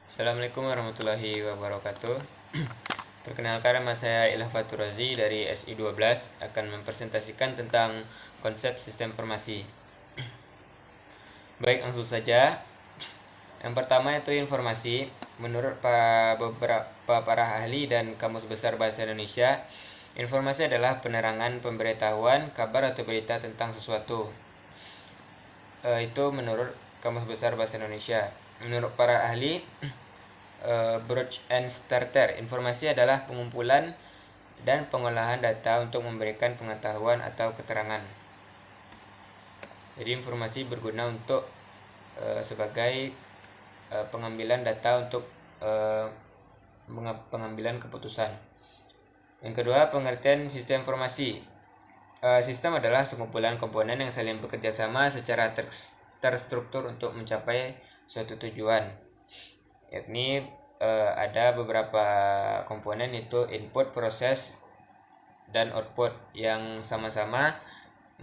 Assalamualaikum warahmatullahi wabarakatuh. Perkenalkan, nama saya Ilham Fatur Razi dari SI12 akan mempresentasikan tentang konsep sistem informasi. Baik, langsung saja. Yang pertama itu informasi. Menurut para ahli dan Kamus Besar Bahasa Indonesia, informasi adalah penerangan, pemberitahuan, kabar atau berita tentang sesuatu. Itu menurut Kamus Besar Bahasa Indonesia. Menurut para ahli, Brooch and Starter, informasi adalah pengumpulan dan pengolahan data untuk memberikan pengetahuan atau keterangan. Jadi informasi berguna untuk sebagai pengambilan data untuk pengambilan keputusan. Yang kedua, pengertian sistem informasi. Sistem adalah sekumpulan komponen yang saling bekerja sama secara terstruktur untuk mencapai suatu tujuan, yakni ada beberapa komponen, itu input, proses, dan output yang sama-sama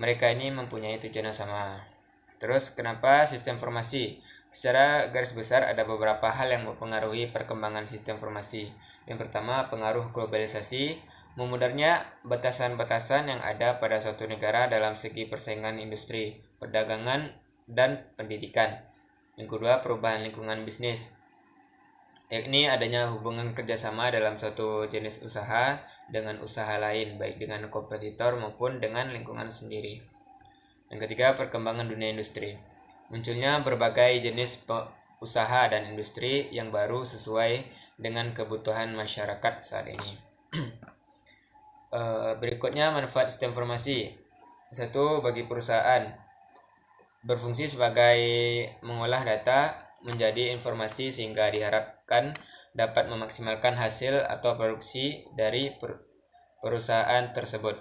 mereka ini mempunyai tujuan yang sama. Terus kenapa sistem informasi? Secara garis besar ada beberapa hal yang mempengaruhi perkembangan sistem informasi. Yang pertama, pengaruh globalisasi, memudarnya batasan-batasan yang ada pada suatu negara dalam segi persaingan industri, perdagangan, dan pendidikan. Yang kedua, perubahan lingkungan bisnis, yakni adanya hubungan kerjasama dalam suatu jenis usaha dengan usaha lain, baik dengan kompetitor maupun dengan lingkungan sendiri. Yang ketiga, perkembangan dunia industri, munculnya berbagai jenis usaha dan industri yang baru sesuai dengan kebutuhan masyarakat saat ini. Berikutnya, manfaat sistem informasi. Satu, bagi perusahaan, berfungsi sebagai mengolah data menjadi informasi sehingga diharapkan dapat memaksimalkan hasil atau produksi dari perusahaan tersebut.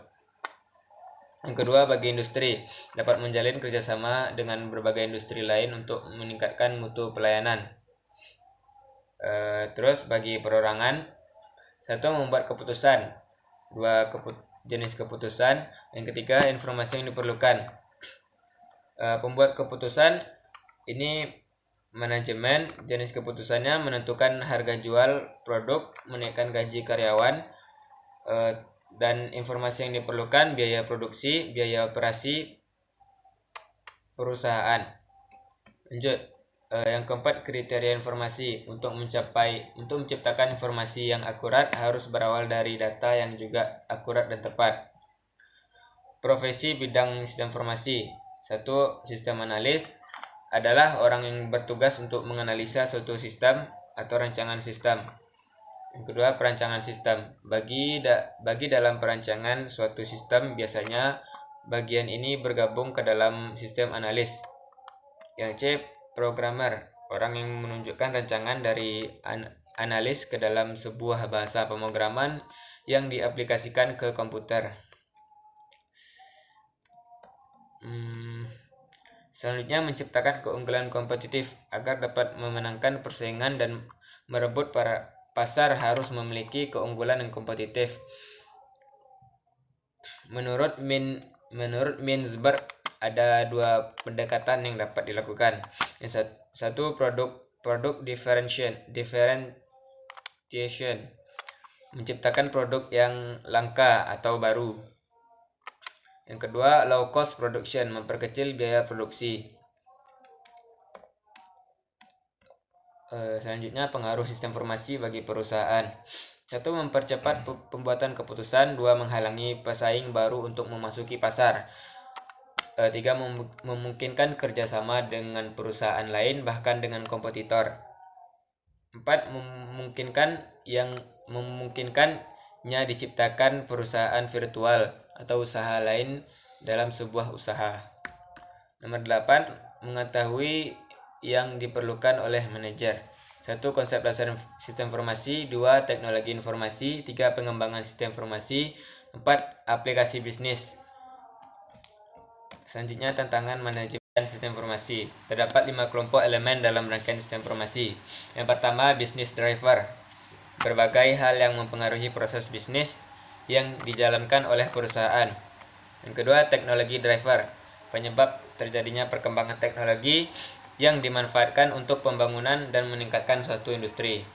Yang kedua, bagi industri, dapat menjalin kerjasama dengan berbagai industri lain untuk meningkatkan mutu pelayanan. Terus bagi perorangan, satu, membuat keputusan. Dua, jenis keputusan. Yang ketiga, informasi yang diperlukan. Pembuat keputusan ini manajemen, jenis keputusannya menentukan harga jual produk, menaikkan gaji karyawan, dan informasi yang diperlukan biaya produksi, biaya operasi perusahaan. Lanjut, yang keempat, kriteria informasi. Untuk menciptakan informasi yang akurat harus berawal dari data yang juga akurat dan tepat. Profesi bidang sistem informasi. Satu, sistem analis adalah orang yang bertugas untuk menganalisa suatu sistem atau rancangan sistem. Yang kedua, perancangan sistem. Bagi dalam perancangan suatu sistem, biasanya bagian ini bergabung ke dalam sistem analis. Yang C, programmer, orang yang menunjukkan rancangan dari analis ke dalam sebuah bahasa pemrograman yang diaplikasikan ke komputer. Selanjutnya, menciptakan keunggulan kompetitif. Agar dapat memenangkan persaingan dan merebut para pasar harus memiliki keunggulan yang kompetitif. Menurut Mintzberg, ada dua pendekatan yang dapat dilakukan. Yang satu, produk differentiation, menciptakan produk yang langka atau baru. Yang kedua, low cost production, memperkecil biaya produksi. Selanjutnya, pengaruh sistem informasi bagi perusahaan. Satu, mempercepat pembuatan keputusan. Dua, menghalangi pesaing baru untuk memasuki pasar. Tiga, memungkinkan kerjasama dengan perusahaan lain, bahkan dengan kompetitor. Empat, memungkinkannya diciptakan perusahaan virtual atau usaha lain dalam sebuah usaha. Nomor 8, mengetahui yang diperlukan oleh manajer. Satu, konsep dasar sistem informasi. Dua, teknologi informasi. Tiga, pengembangan sistem informasi. Empat, aplikasi bisnis. Selanjutnya, tantangan manajemen sistem informasi. Terdapat 5 kelompok elemen dalam rangkaian sistem informasi. Yang pertama, business driver, berbagai hal yang mempengaruhi proses bisnis yang dijalankan oleh perusahaan. Yang kedua, teknologi driver, penyebab terjadinya perkembangan teknologi yang dimanfaatkan untuk pembangunan dan meningkatkan suatu industri.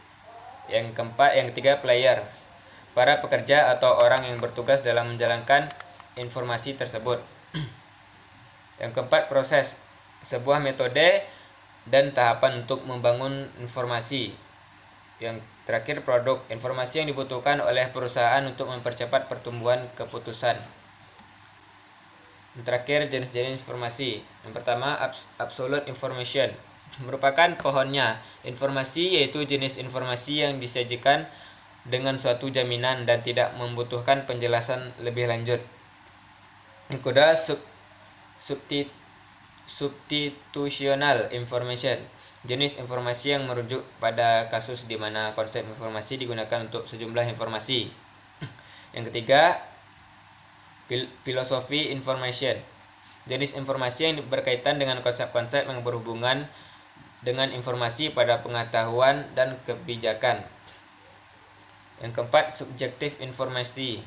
Yang ketiga, players, para pekerja atau orang yang bertugas dalam menjalankan informasi tersebut. Yang keempat, proses, sebuah metode dan tahapan untuk membangun informasi. Yang terakhir, produk, informasi yang dibutuhkan oleh perusahaan untuk mempercepat pertumbuhan keputusan. Yang terakhir, jenis-jenis informasi. Yang pertama, absolute information, merupakan pohonnya informasi, yaitu jenis informasi yang disajikan dengan suatu jaminan dan tidak membutuhkan penjelasan lebih lanjut. Yang kedua, substitutional information, jenis informasi yang merujuk pada kasus di mana konsep informasi digunakan untuk sejumlah informasi. Yang ketiga, philosophy information, jenis informasi yang berkaitan dengan konsep-konsep yang berhubungan dengan informasi pada pengetahuan dan kebijakan. Yang keempat, subjective informasi,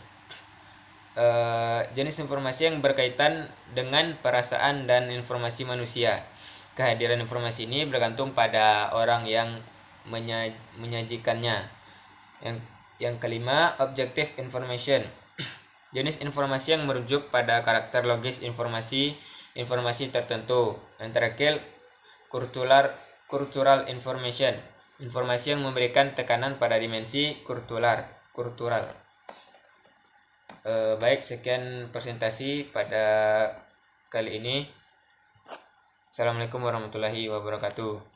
jenis informasi yang berkaitan dengan perasaan dan informasi manusia. Kehadiran informasi ini bergantung pada orang yang menyajikannya. Yang kelima, objective information, jenis informasi yang merujuk pada karakter logis informasi tertentu. Yang terakhir, cultural information, informasi yang memberikan tekanan pada dimensi kultural. Baik, sekian presentasi pada kali ini. Assalamualaikum warahmatullahi wabarakatuh.